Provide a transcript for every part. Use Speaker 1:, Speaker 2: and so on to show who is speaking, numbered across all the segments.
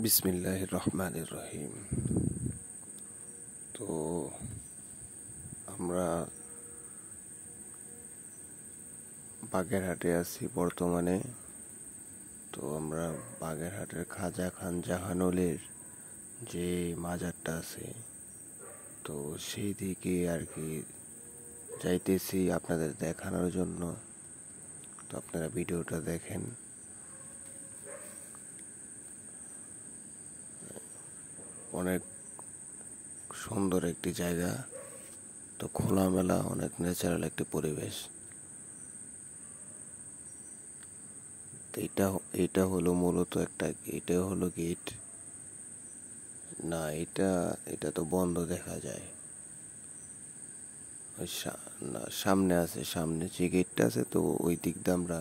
Speaker 1: বিসমিল্লাহির রহমানির রহিম। তো আমরা বাগেরহাটে আছি বর্তমানে। তো আমরা বাগেরহাটের খাজা খান জাহানুলের যে মাজারটা আছে, তো সেই দিকে আর কি যাইতেছি আপনাদের দেখানোর জন্য। তো আপনারা ভিডিওটা দেখেন। অনেক সুন্দর একটি জায়গা, তো খোলামেলা, অনেক ন্যাচারাল একটি পরিবেশ। এটা হলো মূলত এটা হলো গেট। না, এটা তো বন্ধ দেখা যায়। না, সামনে আছে, সামনে যে গেটটা আছে, তো ওই দিক দিয়ে আমরা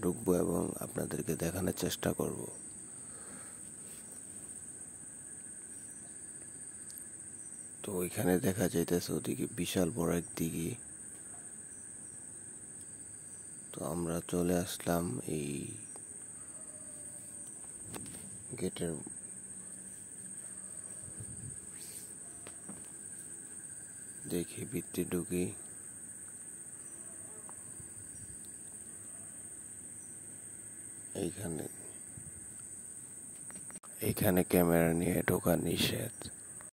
Speaker 1: ঢুকবো এবং আপনাদেরকে দেখানোর চেষ্টা করব। তো ওইখানে দেখা যাইতেছে ওদিকে বিশাল বড় এক দিঘি। তো আমরা চলে আসলাম এই গেটের দেখি ভিতরে ঢুকি। এইখানে ক্যামেরা নিয়ে ঢোকা নিষেধ।